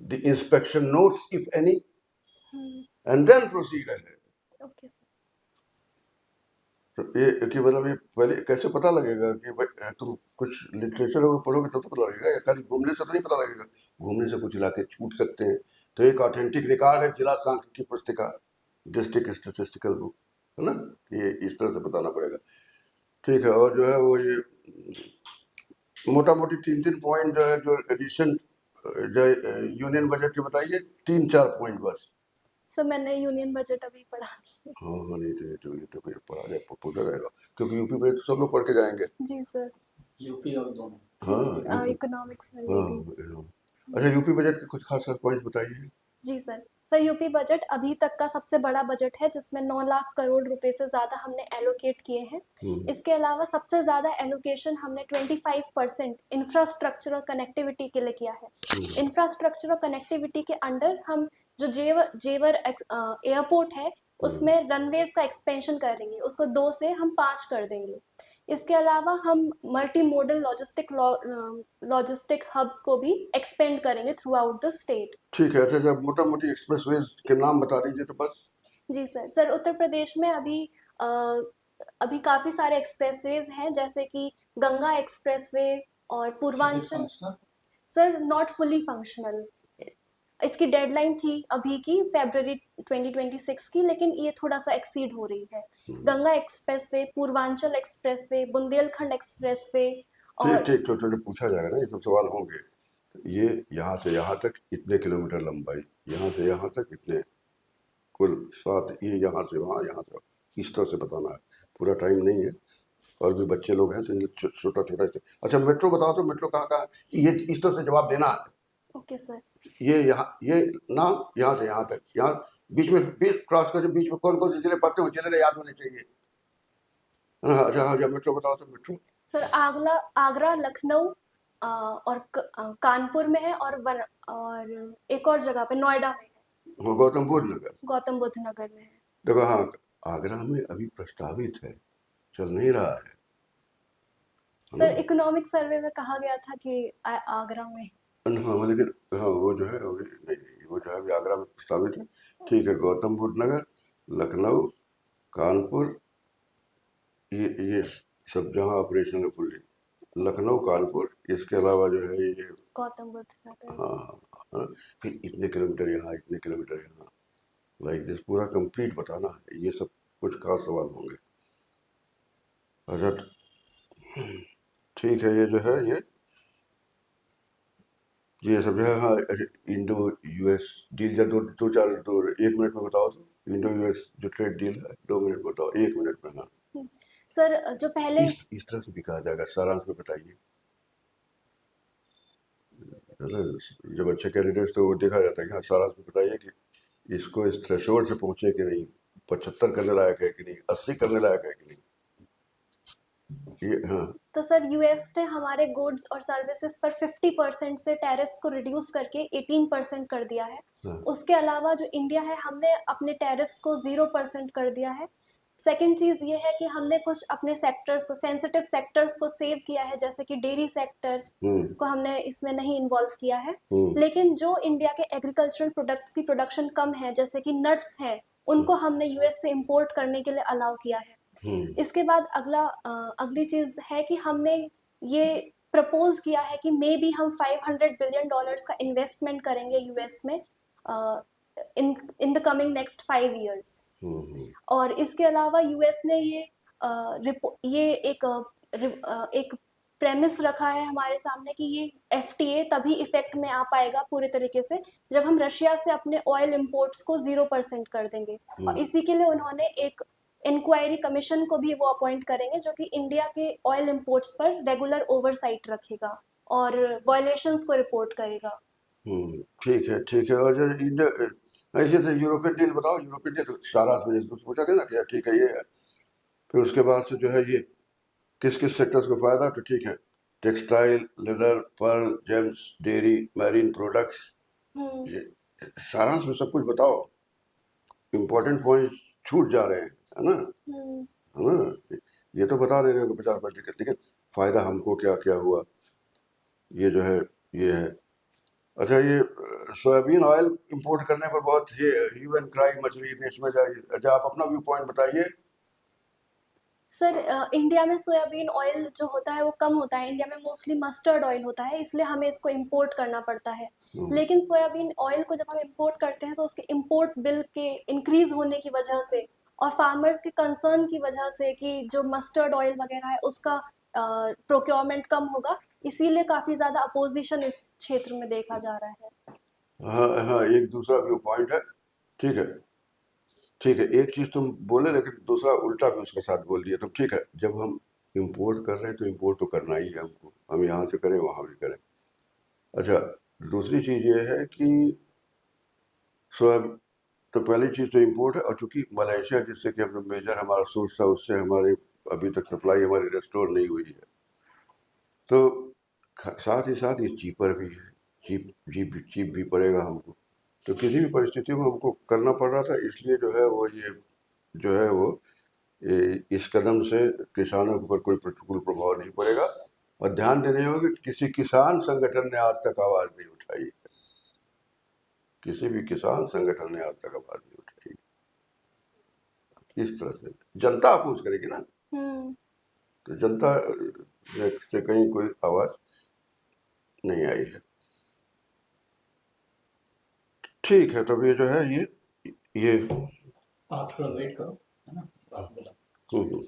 the inspection notes if any, and then proceed ahead. Okay sir. तो ये कि मतलब ये पहले कैसे पता लगेगा कि भाई तुम कुछ लिटरेचर पढ़ोगे तब तो पता लगेगा, या खाली घूमने से तो नहीं पता लगेगा। घूमने से कुछ इलाके छूट सकते हैं। तो एक ऑथेंटिक रिकॉर्ड है जिला सांख्यिकी पुस्तिका, डिस्ट्रिक्ट स्टेटिस्टिकल बुक, है ना। ये इस तरह से बताना पड़ेगा। ठीक है। और जो है वो ये मोटा मोटी 3-3 पॉइंट जो है, जो रिसेंट जो यूनियन बजट के बताइए, 3-4 पॉइंट बस। सर मैंने यूनियन बजट अभी पढ़ा नहीं हाँ हाँ, नहीं तो ये तो फिर पढ़ा जाए पूछा जाएगा, क्योंकि यूपी में तो सब लोग पढ़ के जाएंगे। है। जी सर। यूपी और दोनों। हाँ इकोनॉमिक्स में हाँ लेडी। हाँ। अच्छा, यूपी बजट के कुछ खास खास पॉइंट बताइए। जी सर। सर यूपी बजट अभी तक का सबसे बड़ा बजट है, जिसमें 9 लाख करोड़ रुपए से ज़्यादा हमने एलोकेट किए हैं। इसके अलावा सबसे ज़्यादा एलोकेशन हमने 25% इंफ्रास्ट्रक्चर और कनेक्टिविटी के लिए किया है। इंफ्रास्ट्रक्चर और कनेक्टिविटी के अंडर हम जो जेवर एयरपोर्ट है, उसमें रनवेज का एक्सपेंशन करेंगे, उसको 2 से हम 5 कर देंगे। इसके अलावा हम मल्टी मॉडल लॉजिस्टिक हब्स को भी एक्सपेंड करेंगे थ्रू आउट द स्टेट। ठीक है। अच्छा, जब मोटा मोटी एक्सप्रेसवेज के नाम बता दीजिए तो बस। जी सर उत्तर प्रदेश में अभी काफ़ी सारे एक्सप्रेसवेज हैं, जैसे कि गंगा एक्सप्रेसवे और Purvanchal. Sir not fully functional, इसकी डेडलाइन थी अभी की फरवरी 2026 की, लेकिन ये थोड़ा सा एक्सीड हो रही है। Ganga expressway, Purvanchal expressway, Bundelkhand expressway. और ठीक ठीक, तो पूछा जाएगा ना, ये सब सवाल होंगे। ये यहाँ से यहाँ तक इतने किलोमीटर लंबाई, यहाँ से यहाँ तक इतने कुल 7, ये यहाँ से वहाँ, यहाँ से इस तरह से बताना है। पूरा टाइम नहीं है, और भी बच्चे लोग हैं तो ये छोटा छोटा। अच्छा, मेट्रो बताओ तो, मेट्रो कहाँ कहाँ, ये इस तरह से जवाब देना है। Okay sir. ये यहाँ, ये नाम यहाँ से यहाँ तक, यहाँ बीच में बीच क्रॉस कर, बीच में कौन कौन से जिले पड़ते हैं, जिले याद होने चाहिए। अच्छा हाँ, जब मेट्रो बताओ तो मेट्रो। सर आगरा, लखनऊ और कानपुर में है, और एक और जगह पे नोएडा में है। हाँ, गौतम बुद्ध नगर। गौतम बुद्ध नगर में है। देखो हाँ, आगरा में अभी प्रस्तावित है, चल नहीं रहा है। सर इकोनॉमिक सर्वे में कहा गया था कि आगरा में। हाँ, लेकिन हाँ वो जो है अभी नहीं, वो जो है अभी आगरा में प्रस्तावित है। ठीक है, गौतम बुद्ध नगर, लखनऊ, कानपुर, ये सब जहाँ ऑपरेशनल है फुल्ली, लखनऊ, कानपुर, इसके अलावा जो है ये गौतम बुद्ध नगर। हाँ, फिर इतने किलोमीटर यहाँ, इतने किलोमीटर यहाँ, लाइक दिस पूरा कंप्लीट बताना है। ये सब कुछ खास सवाल होंगे। अच्छा ठीक है, ये जो है ये सब जो है, हाँ इंडो यूएस डील या दो चार 1 मिनट में बताओ तो। इंडो यूएस जो ट्रेड डील है 2 मिनट में बताओ, 1 मिनट में। हाँ सर जो पहले इस तरह से भी कहा जाएगा, सारांश में बताइए। जब अच्छे कैंडिडेट्स तो वो देखा जाता है कि हाँ सारांश में बताइए कि इसको इस थ्रेशोल्ड से पहुंचे कि नहीं, 75 करने लायक है कि नहीं, 80 करने लायक है कि नहीं। ये हाँ। तो सर यूएस ने हमारे गुड्स और सर्विसेज पर 50% से टैरिफ्स को रिड्यूस करके 18% कर दिया है। हाँ। उसके अलावा जो इंडिया है, हमने अपने टैरिफ्स को 0% कर दिया है। सेकंड चीज़ ये है कि हमने कुछ अपने सेक्टर्स को, सेंसिटिव सेक्टर्स को सेव किया है, जैसे कि डेयरी सेक्टर को हमने इसमें नहीं इन्वॉल्व किया है। लेकिन जो इंडिया के एग्रीकल्चरल प्रोडक्ट्स की प्रोडक्शन कम है, जैसे कि नट्स है, उनको हमने यूएस से इम्पोर्ट करने के लिए अलाउ किया है। इसके बाद अगली चीज़ है कि हमने ये प्रपोज किया है कि मे बी हम $500 बिलियन का इन्वेस्टमेंट करेंगे यूएस में in the coming next 5 years. और इसके अलावा यूएस ने ये एक प्रेमिस रखा है हमारे सामने कि ये एफटीए तभी इफेक्ट में आ पाएगा पूरे तरीके से जब हम रशिया से अपने ऑयल इंपोर्ट्स को 0% कर देंगे। और इसी के लिए उन्होंने एक इंक्वायरी कमीशन को भी वो अपॉइंट करेंगे, जो कि इंडिया के ऑयल इंपोर्ट्स पर रेगुलर ओवरसाइट रखेगा और वायलेशंस को रिपोर्ट करेगा। ठीक है ठीक है। और जो इंडिया ऐसे से यूरोपियन डील बताओ। यूरोपियन डील सारा पूछा गया ना क्या, ठीक है ये है। फिर उसके बाद से जो है ये किस किस सेक्टर्स को फायदा, तो ठीक है, textile, leather, pearl, gems, dairy, marine products, ये सारांश में सब कुछ बताओ। इम्पोर्टेंट पॉइंट छूट जा रहे हैं, है ना, है ना। ये तो बता दे रहे हो 50%, लेकिन फायदा हमको क्या क्या हुआ, ये जो है ये है। अच्छा, ये सोयाबीन ऑयल इंपोर्ट करने पर बहुत ह्यू एंड क्राई मच रही है देश में। अच्छा, आप अपना व्यू पॉइंट बताइए। सर इंडिया में सोयाबीन ऑयल जो होता है वो कम होता है, इंडिया में मोस्टली मस्टर्ड ऑयल होता है, इसलिए हमें इसको इंपोर्ट करना पड़ता है। लेकिन सोयाबीन ऑयल को जब हम इंपोर्ट करते हैं तो उसके इंपोर्ट बिल के इंक्रीज होने की वजह से और फार्मर्स के कंसर्न की वजह से कि जो मस्टर्ड ऑयल वगैरह है उसका प्रोक्योरमेंट कम होगा, इसीलिए काफ़ी ज़्यादा अपोजिशन इस क्षेत्र में देखा जा रहा है। हाँ हाँ, एक दूसरा व्यू पॉइंट है। ठीक है, ठीक है, एक चीज़ तुम बोले लेकिन दूसरा उल्टा भी उसके साथ बोल दिया तुम। ठीक है, जब हम इंपोर्ट कर रहे हैं तो इंपोर्ट तो करना ही है हमको, हम यहाँ से करें वहाँ भी करें। अच्छा, दूसरी चीज़ ये है कि सोया, तो पहली चीज़ तो इंपोर्ट है, और चूंकि मलेशिया जिससे कि हम मेजर हमारा सोर्स था उससे हमारी अभी तक सप्लाई हमारी रेस्टोर नहीं हुई है, तो साथ ही साथ ये चीपर भी है, चीप भी पड़ेगा हमको। तो किसी भी परिस्थिति में हमको करना पड़ रहा था, इसलिए जो है वो ये जो है वो इस कदम से किसानों के ऊपर कोई प्रतिकूल प्रभाव नहीं पड़ेगा। और ध्यान देने होगा कि किसी किसान संगठन ने आज तक आवाज़ नहीं उठाई है, किसी भी किसान संगठन ने आज तक आवाज़ नहीं उठाई। इस तरह से जनता अपोज करेगी ना, तो जनता से कहीं कोई आवाज़ नहीं आई है। ठीक है, तब ये जो है ये आप थोड़ा वेट करो, है ना, आप बोला। हम्म,